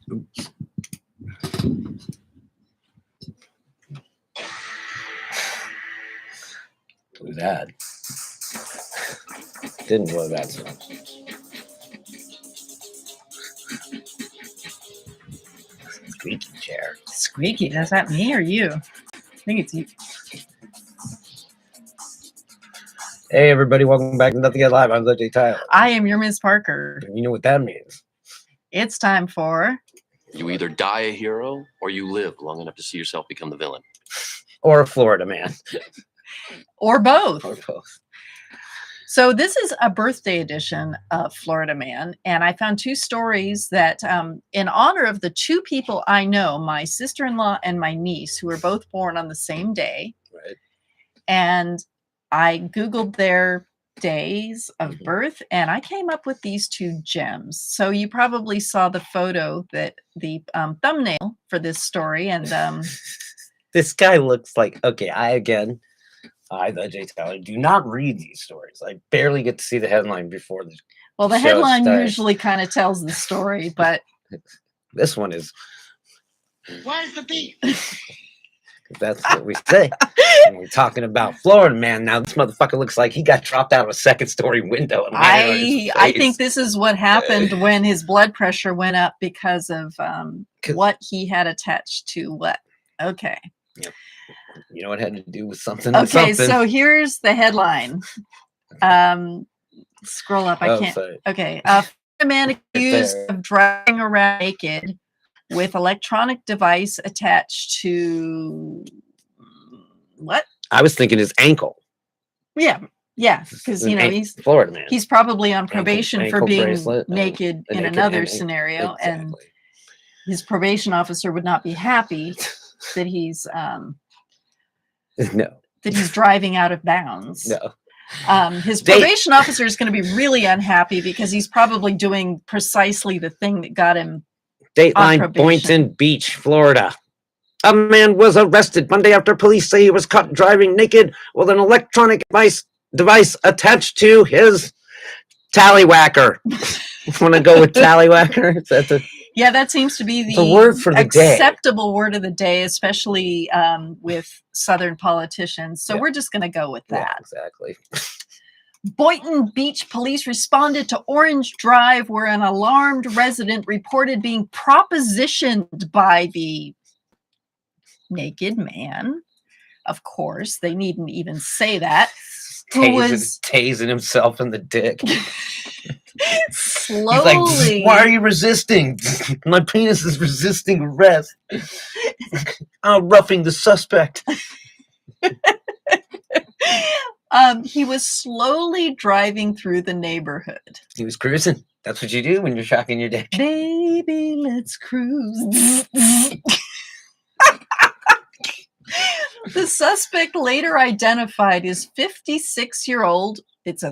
Blew that. Didn't blow that so much. Squeaky chair. Squeaky. Is that me or you? I think it's you. Hey, everybody. Welcome back to Nothing Yet Live. I'm J. Tyler. I am your Ms. Parker. You know what that means. It's time for... You either die a hero or you live long enough to see yourself become the villain. Or a Florida man. Or both. Or both. So this is a birthday edition of Florida Man, and I found two stories that, in honor of the two people I know, my sister-in-law and my niece, who were both born on the same day. Right. And I Googled their days of birth, and I came up with these two gems. So you probably saw the photo, that the thumbnail for this story, and this guy looks like, okay, I, the J. Tyler, do not read these stories. I barely get to see the headline before the the show headline starts. usually kind of tells the story, but this one is... Where's the beef? That's what we say when we're talking about Florida Man. Now this motherfucker looks like he got dropped out of a second-story window. And I think this is what happened when his blood pressure went up because of what he had attached to what. Okay. Yep. You know, it had to do with something. Okay, so here's the headline. Scroll up. I can't. Sorry. Okay. A man accused of driving around naked with electronic device attached to what? I was thinking his ankle. Yeah, because he's Florida Man. He's probably on probation ankle for being bracelet, naked in another scenario, and his probation officer would not be happy that he's that he's driving out of bounds. No. His probation officer is going to be really unhappy because he's probably doing precisely the thing that got him. Dateline, Boynton Beach, Florida. A man was arrested Monday after police say he was caught driving naked with an electronic device attached to his tallywhacker. Want to go with tallywhacker? Is that the... Yeah, that seems to be the word for the acceptable word of the day, especially with Southern politicians. So we're just going to go with that. Yeah, exactly. Boynton Beach police responded to Orange Drive, where an alarmed resident reported being propositioned by the naked man. Of course, they needn't even say that. Who was tasing himself in the dick. Slowly. He's like, why are you resisting? My penis is resisting arrest. I'm roughing the suspect. He was slowly driving through the neighborhood. He was cruising. That's what you do when you're shocking your dick. Baby, let's cruise. The suspect, later identified as 56-year-old. It's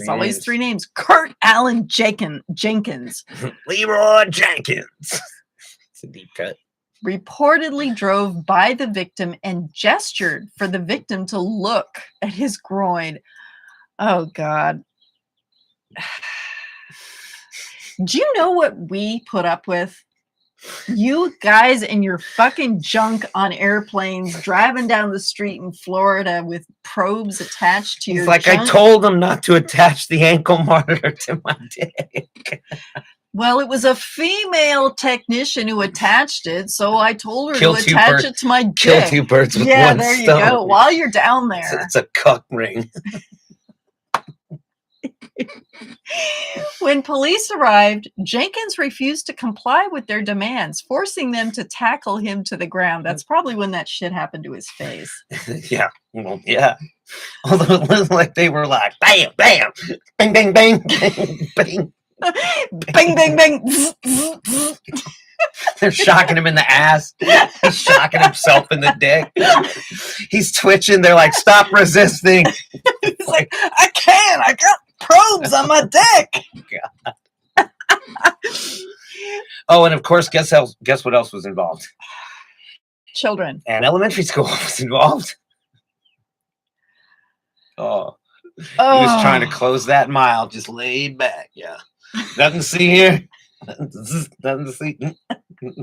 always three names. Kurt Allen Jenkins. Leroy Jenkins. It's a deep cut. Reportedly drove by the victim and gestured for the victim to look at his groin. Oh, God. Do you know what we put up with? You guys and your fucking junk on airplanes driving down the street in Florida with probes attached to your junk. I told him not to attach the ankle monitor to my dick. Well, it was a female technician who attached it, so I told her to attach it to my dick. Kill two birds with one stone. Yeah, there you go. While you're down there. It's a cuck ring. When police arrived, Jenkins refused to comply with their demands, forcing them to tackle him to the ground. That's probably when that shit happened to his face. Yeah. Well, yeah. Although it looked like they were like, bam, bam, bang, bang, bang, bang, bang. Bang, bang, bang. They're shocking him in the ass. He's shocking himself in the dick. He's twitching. They're like, stop resisting. He's like, I can't. I got probes on my dick. God. Oh, and of course, guess what else was involved? Children. And elementary school was involved. Oh. He was trying to close that mile, just laid back. Yeah. Nothing to see here. Doesn't see.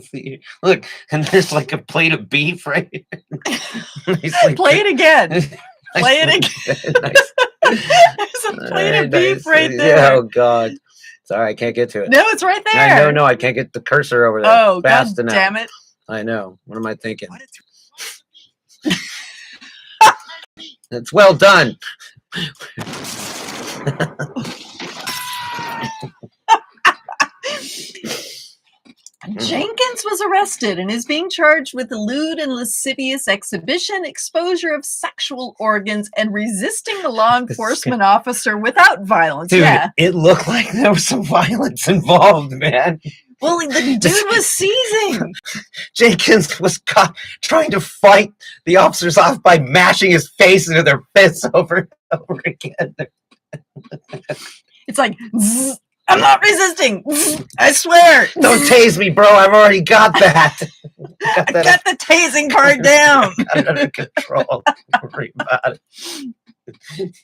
See. Look, and there's like a plate of beef right here. Nicely Play it again. cooked. Play it Nicely- again. nice. There's a plate of beef right Yeah, there. oh God. Sorry, I can't get to it. No, it's right there. I know, no, I can't get the cursor over there. Oh, fast God enough. damn it. I know. What am I thinking? Why did you- It's well done. Jenkins was arrested and is being charged with lewd and lascivious exhibition, exposure of sexual organs, and resisting a law enforcement officer without violence. Dude, Yeah. it looked like there was some violence involved, man. Well, the dude was seizing. Jenkins was caught trying to fight the officers off by mashing his face into their fists over and over again. It's like, "Zzz, I'm not resisting. Zzz, I swear. Don't tase me, bro. I've already got that. I got the tasing card down. got it under control. Don't worry about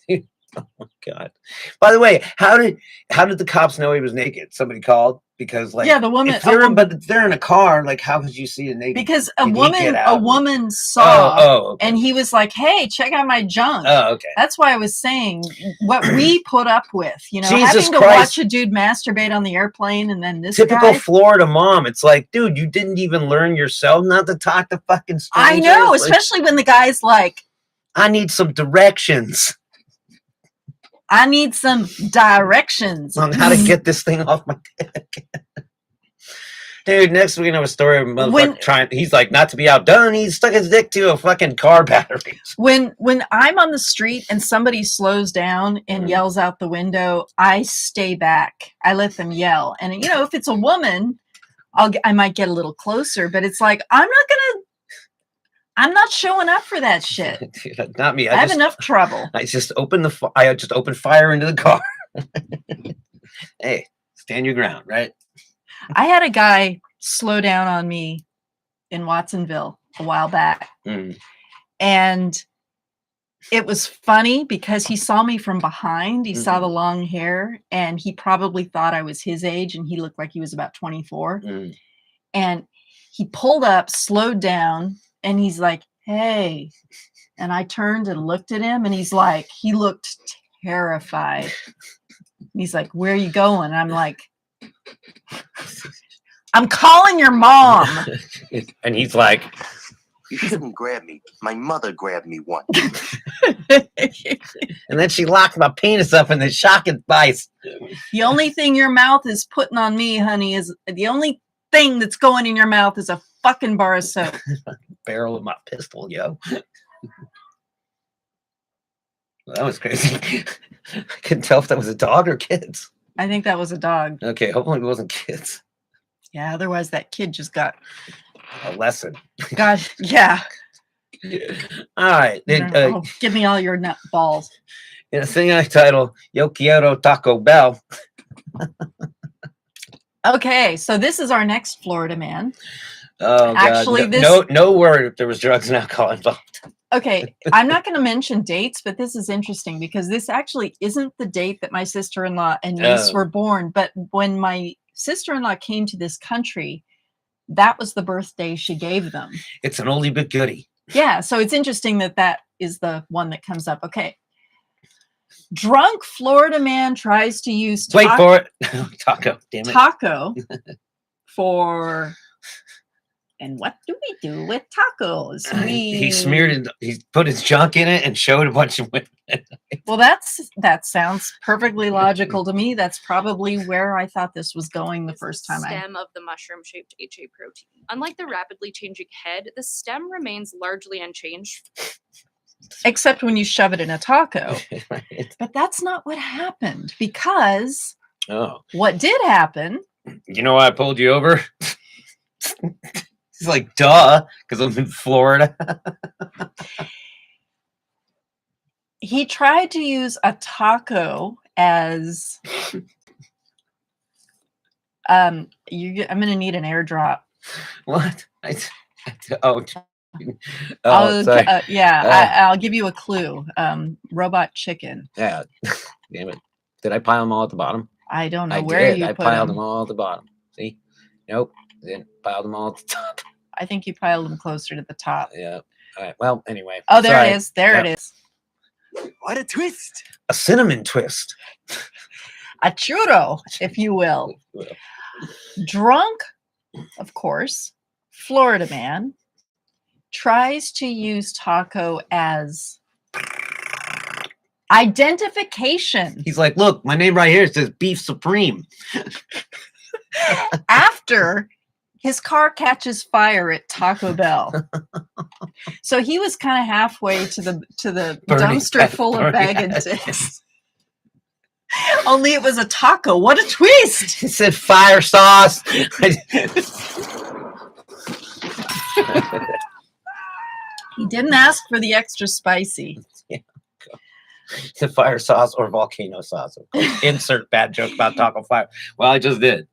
it. Oh my God. By the way, how did the cops know he was naked? Somebody called because like Yeah, the woman- if they're but if they're in a car, like how could you see a naked? Because Did he get out? saw, okay. and he was like, "Hey, check out my junk." Oh, okay. That's why I was saying what we put up with, Jesus having to Christ. watch a dude masturbate on the airplane, and then this Typical guy. Florida mom. It's like, dude, you didn't even learn yourself not to talk to fucking strangers. I know, Like, especially when the guy's like, I need some directions "I need some directions on how to get this thing off my dick. Dude, next week I have a story of a motherfucker trying. He's like, not to be outdone. He stuck his dick to a fucking car battery. When I'm on the street and somebody slows down and yells out the window, I stay back. I let them yell, and if it's a woman, I might get a little closer. But it's like I'm not showing up for that shit. Dude, not me. I have enough trouble. I just opened I just opened fire into the car. Hey, stand your ground, right? I had a guy slow down on me in Watsonville a while back. Mm. And it was funny because he saw me from behind. He saw Mhm. the long hair, and he probably thought I was his age, and he looked like he was about 24. Mm. And he pulled up, slowed down, and he's like, "Hey." And I turned and looked at him, and he looked terrified. He's like, "Where are you going?" And I'm like, "I'm calling your mom." And he's like, You shouldn't grab me. My mother grabbed me once. and then she locked my penis up in the shocking vice. The only thing your mouth is putting on me, honey, is the only thing that's going in your mouth is a fucking bar of soap. Barrel of my pistol, yo. That was crazy. I couldn't tell if that was a dog or kids. I think that was a dog. Okay, hopefully it wasn't kids. Yeah, otherwise that kid just got, A lesson. yeah. All right. Oh, give me all your nut balls. In a thing I title Yo Quiero Taco Bell. Okay, so this is our next Florida man. Oh, God. Actually, no word if there was drugs and alcohol involved. Okay, I'm not going to mention dates, but this is interesting because this actually isn't the date that my sister-in-law and niece Oh. were born. But when my sister-in-law came to this country, that was the birthday she gave them. It's an oldie but goodie. Yeah, so it's interesting that that is the one that comes up. Okay. Drunk Florida man tries to use Wait for it. Taco. Damn it. taco for... And what do we do with tacos? He smeared it. He put his junk in it and showed a bunch of women. Well, that sounds perfectly logical to me. That's probably where I thought this was going the first time stem of the mushroom-shaped HA protein. Unlike the rapidly changing head, the stem remains largely unchanged. except when you shove it in a taco. Right. But that's not what happened, because Oh, what did happen, you know why I pulled you over? He's like, duh, because I'm in Florida. he tried to use a taco as I'm going to need an airdrop. What? Oh, I'll, sorry. I'll give you a clue. Robot chicken. Yeah. Damn it. Did I pile them all at the bottom? I don't know I where did. you I put piled them. them all at the bottom. See? Nope. Then piled them all at the top. I think you piled them closer to the top. Yeah. All right. Well, anyway. Oh, there Sorry. it is. There Yep. it is. What a twist! A cinnamon twist. A churro, if you will. Drunk, of course, Florida man tries to use taco as identification He's like, look, my name right here says Beef Supreme. after his car catches fire at Taco Bell. So he was kind of halfway to the Burning dumpster at- full of burning bag at- and sticks. Only it was a taco. What a twist! It said fire sauce. He didn't ask for the extra spicy. The fire sauce or volcano sauce. Of course. Insert bad joke about taco fire. Well, I just did.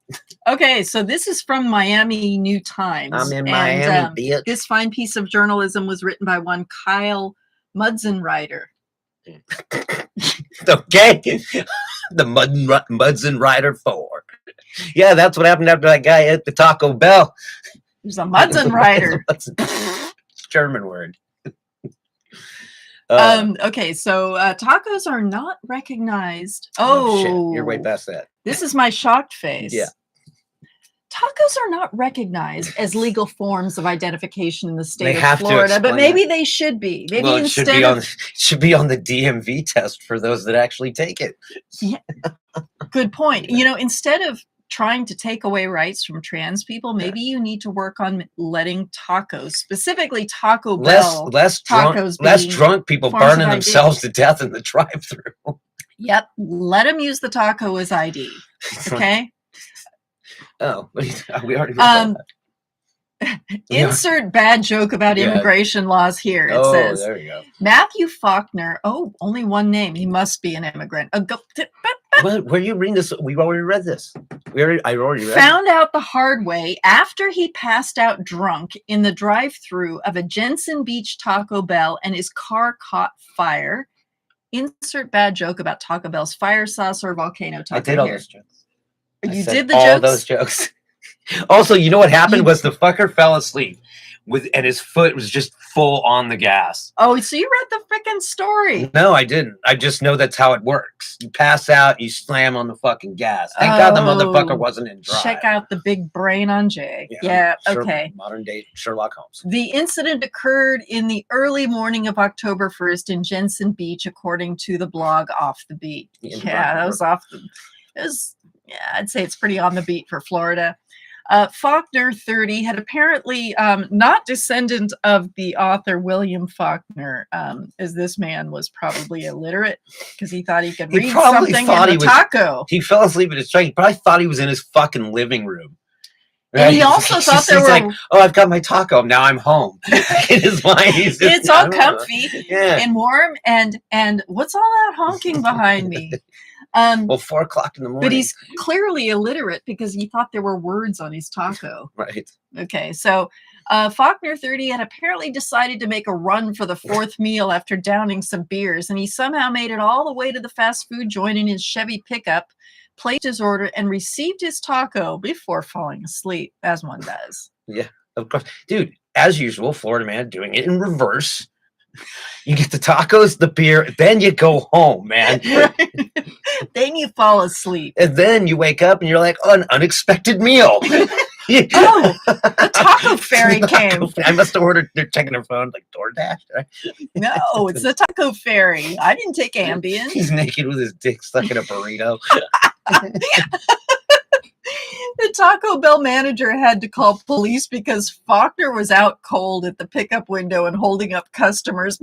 Okay, so this is from Miami New Times. I'm in and, Miami, bitch. This fine piece of journalism was written by one Kyle Mudzenrider. Okay. The Mudson Rider 4. Yeah, that's what happened after that guy at the Taco Bell. There's a Mudzenrider. That's a German word. Okay, so tacos are not recognized. Oh, shit. Oh, You're way past that. This is my shocked face. Yeah. Tacos are not recognized as legal forms of identification in the state They of have to Florida, but explain maybe they should be. Maybe Well, it should instead be of on should be on the DMV test for those that actually take it. good point. You know, instead of trying to take away rights from trans people, maybe you need to work on letting tacos, specifically Taco Bell. Less tacos being drunk people forms of burning ID. themselves to death in the drive-through. Yep, let them use the taco as ID. Okay. Oh, we already. Did Yeah. Insert bad joke about Yeah. immigration laws here. It oh, says there you go. Matthew Faulkner. Oh, only one name. He must be an immigrant. What? Were you reading this? We already read this. I already read. Found out the hard way after he passed out drunk in the drive-through of a Jensen Beach Taco Bell and his car caught fire. Insert bad joke about Taco Bell's fire sauce or volcano taco. I did all here. those jokes. I You said did the all jokes. those jokes. Also, you know what happened You- was the fucker fell asleep and his foot was just full on the gas. Oh, so you read the freaking story. No, I didn't. I just know that's how it works. You pass out, you slam on the fucking gas. Thank God the motherfucker Oh, wasn't in drive. Check out the big brain on Jay. Yeah, okay. Modern day Sherlock Holmes. The incident occurred in the early morning of October 1st in Jensen Beach, according to the blog Off the Beat. Yeah, Yeah, that was I'd say it's pretty on the beat for Florida. Faulkner, 30, had apparently not descendant of the author William Faulkner, as this man was probably illiterate because he thought he could He read probably something thought in he the was- taco. He fell asleep at his train. He probably thought he was in his fucking living room. And he also thought there He's were. like, oh, I've got my taco. Now I'm home. In his mind, he's just, It's all I don't know. comfy Yeah. and warm, and what's all that honking behind me? Well, 4 o'clock in the morning. But he's clearly illiterate because he thought there were words on his taco. right. Okay, so Faulkner, 30, had apparently decided to make a run for the fourth meal after downing some beers, and he somehow made it all the way to the fast food joint in his Chevy pickup, placed his order, and received his taco before falling asleep, as one does. Of course, dude. As usual, Florida man doing it in reverse. You get the tacos, the beer, then you go home, man. Then you fall asleep. And then you wake up and you're like, oh, an unexpected meal. Oh, the taco fairy came. I must have ordered. They're checking their phone like DoorDash. Right? No, it's the taco fairy. I didn't take Ambien. He's naked with his dick stuck in a burrito. The Taco Bell manager had to call police because Faulkner was out cold at the pickup window and holding up customers.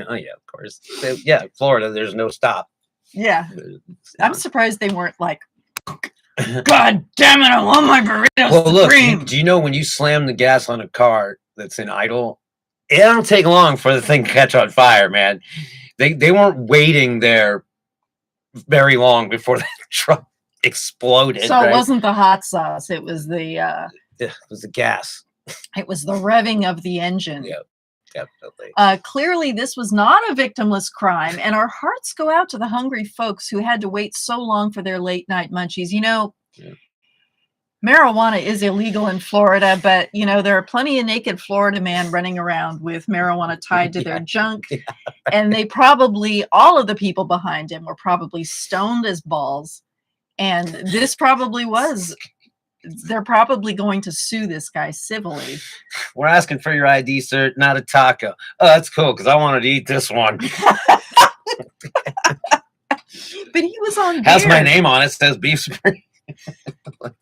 Oh yeah, of course. So, yeah, Florida. There's no stop. Yeah, I'm surprised they weren't like, God damn it, I want my burrito Well, look. supreme. Do you know when you slam the gas on a car that's in idle, it don't take long for the thing to catch on fire, man. They weren't waiting there very long before the truck exploded. So right? it wasn't the hot sauce; it was the Yeah, it was the gas. revving of the engine. Yeah. Definitely. Clearly, this was not a victimless crime, and our hearts go out to the hungry folks who had to wait so long for their late night munchies. You know, Yeah. Marijuana is illegal in Florida, but you know, there are plenty of naked Florida men running around with marijuana tied to their junk. Yeah. And they probably, all of the people behind him were probably stoned as balls. And this probably was, they're probably going to sue this guy civilly. We're asking for your ID, sir, not a taco. Oh, that's cool, because I wanted to eat this one. But he was on Has my beer. name on it, says beef spring.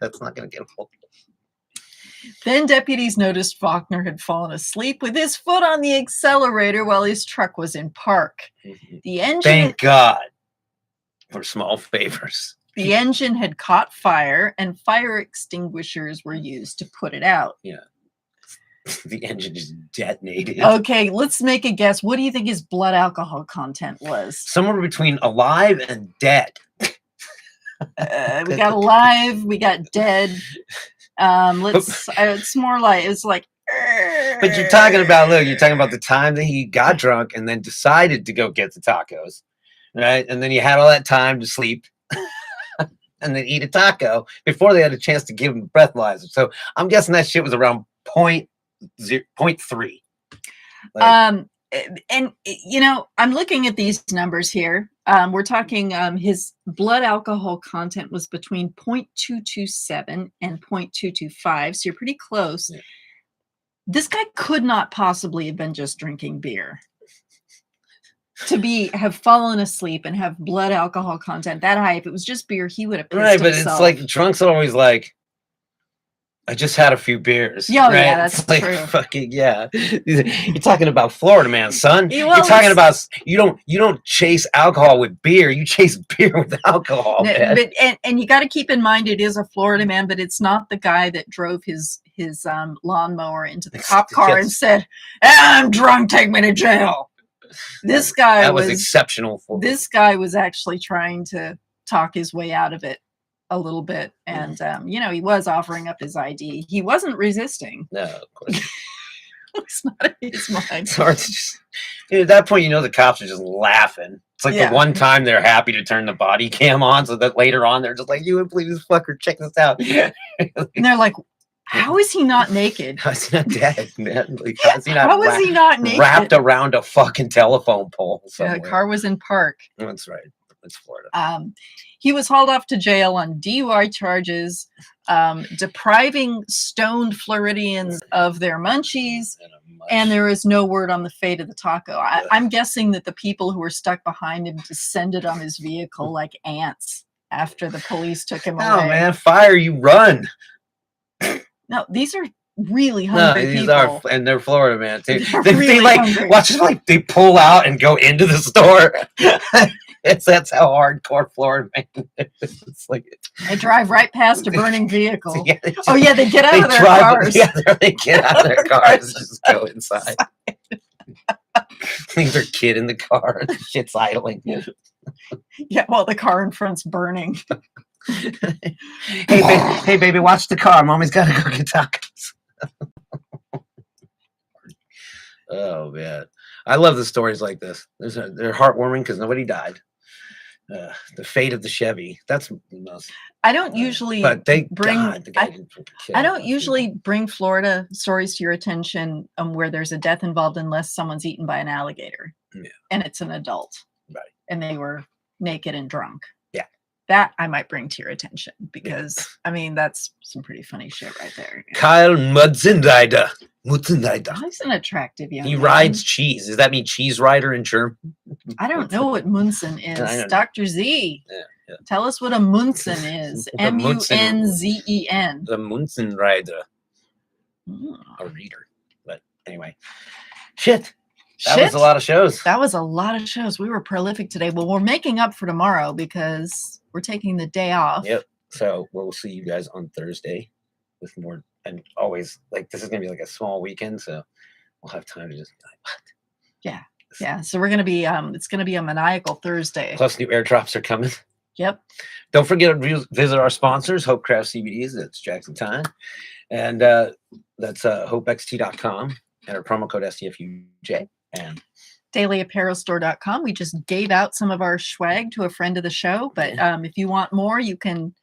That's not going to get hold. Then deputies noticed Faulkner had fallen asleep with his foot on the accelerator while his truck was in park. The engine, Thank God for small favors. the engine had caught fire, and fire extinguishers were used to put it out. The engine just detonated. Okay, let's make a guess. What do you think his blood alcohol content was? Somewhere between alive and dead. We got alive, we got dead. It's more like it's like. But you're talking about, look, you're talking about the time that he got drunk and then decided to go get the tacos, right? And then he had all that time to sleep and then eat a taco before they had a chance to give him breathalyzer. So I'm guessing that shit was around 0.3. And you know, I'm looking at these numbers here. We're talking his blood alcohol content was between 0.227 and 0.225, so you're pretty close. Yeah. This guy could not possibly have been just drinking beer to have fallen asleep and have blood alcohol content that high. If it was just beer, he would have pissed Right, but himself. it's like drunks are always like, I just had a few beers. Yeah, right? yeah, that's It's like, true. fucking yeah. You're talking about Florida, man, son. Yeah, You're well, talking it's- about you don't chase alcohol with beer. You chase beer with alcohol, man. But and you got to keep in mind it is a Florida man, but it's not the guy that drove his lawnmower into the cop car and Yes. said, "I'm drunk, take me to jail." This guy That was was exceptional. For this guy was actually trying to talk his way out of it a little bit, and you know, he was offering up his ID. He wasn't resisting. No, of course. It's not in his mind. It's hard to just, at that point, you know, the cops are just laughing. It's like Yeah. the one time they're happy to turn the body cam on, so that later on they're just like, "You would believe this fucker? Check this out." And they're like, "How is he not naked? How's he not dead, man? Like, how's he not How is he not naked?" wrapped around a fucking telephone pole The somewhere? car was in park. That's right. It's Florida. He was hauled off to jail on DUI charges, depriving stoned Floridians of their munchies, and there is no word on the fate of the taco. I'm guessing that the people who were stuck behind him descended on his vehicle like ants after the police took him No, away. man, fire, you run. No, these are really No, hungry these people. are, and they're Florida, man. They They're really like hungry. watch it, like they pull out and go into the store. That's how hardcore Florida, man. It's like, They drive right past a burning vehicle. yeah, they just- Oh yeah, they get out they of their drive, cars. yeah, they get out of their cars, and just go inside. Leave their kid in the car, the shit's idling. Yeah, well, the car in front's burning. Hey, baby, watch the car. Mommy's got to go get tacos. Oh man, I love the stories like this. They're heartwarming because nobody died. The fate of the Chevy. That's the most. I don't usually But they bring. God, the guy I, didn't fucking kill I don't those usually people. bring Florida stories to your attention where there's a death involved unless someone's eaten by an alligator. Yeah. And it's an adult. Right. And they were naked and drunk. Yeah. That I might bring to your attention because I mean that's some pretty funny shit right there. Kyle Mutzenreiter. Mutzenreiter. He's an attractive young He man. rides cheese. Does that mean cheese rider in German? I don't know what Munzen is. I don't know. Dr. Z. Yeah. Tell us what a Munzen is. A Munzen. Munzen. The Mutzenreiter. Mm. A reader. But anyway, shit. That Shit. was a lot of shows. That was a lot of shows. We were prolific today. Well, we're making up for tomorrow because we're taking the day off. Yep. So we'll see you guys on Thursday with more. And always, like, this is going to be like a small weekend. So we'll have time to just be like, what? Yeah. So we're gonna be it's gonna be a maniacal Thursday. Plus, new airdrops are coming. Yep. Don't forget to visit our sponsors, Hope Craft CBDs. That's Jackson Time. And that's hopext.com. And our promo code STFUJ. And dailyapparelstore.com. We just gave out some of our swag to a friend of the show, but if you want more, you can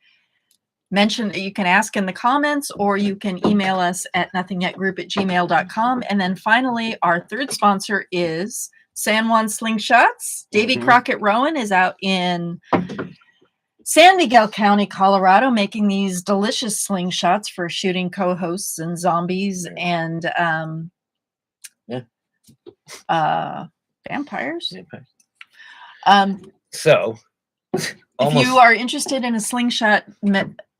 mention, you can ask in the comments, or you can email us at nothingyetgroup@gmail.com. And then finally, our third sponsor is San Juan Slingshots. Davy Mhm. Crockett Rowan is out in San Miguel County, Colorado, making these delicious slingshots for shooting co-hosts and zombies and vampires. Okay. If So, almost, you are interested in a slingshot,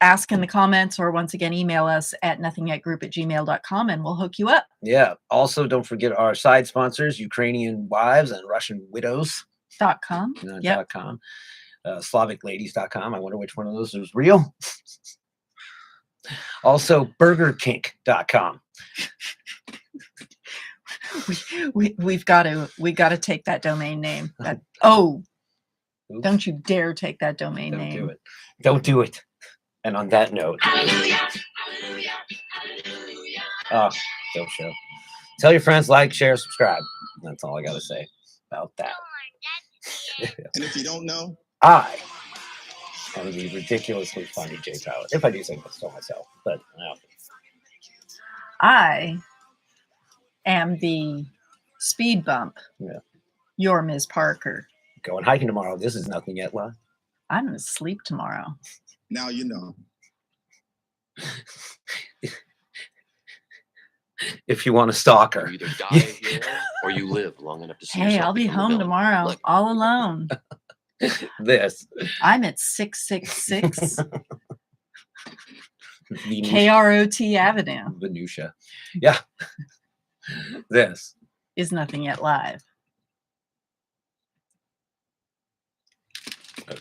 ask in the comments, or once again, email us at nothingyetgroup@gmail.com and we'll hook you up. yeah. Also, don't forget our side sponsors, Ukrainian Wives and Russian Widows. .com. Yep. .com. SlavicLadies.com. I wonder which one of those is real. Also, BurgerKink.com. We've got to take that domain name. Oops. Don't you dare take that domain Don't name. do it. Don't do it. And on that note, don't show. Tell your friends, like, share, subscribe. That's all I got to say about that. And if you don't know, I am the ridiculously funny Jay Tyler. If I do say so myself, but I am the speed bump. Yeah. You're Ms. Parker. going hiking tomorrow. This is Nothing Yet Live. I'm going to sleep tomorrow. now you know. If you want a stalker. You either die a hero or you live long enough to see Hey, yourself I'll be become the home villain. tomorrow, Look, all alone. This. I'm at 666 Minutia. KROT Avenue. Minutia. Yeah. This. Is Nothing Yet Live. Okay.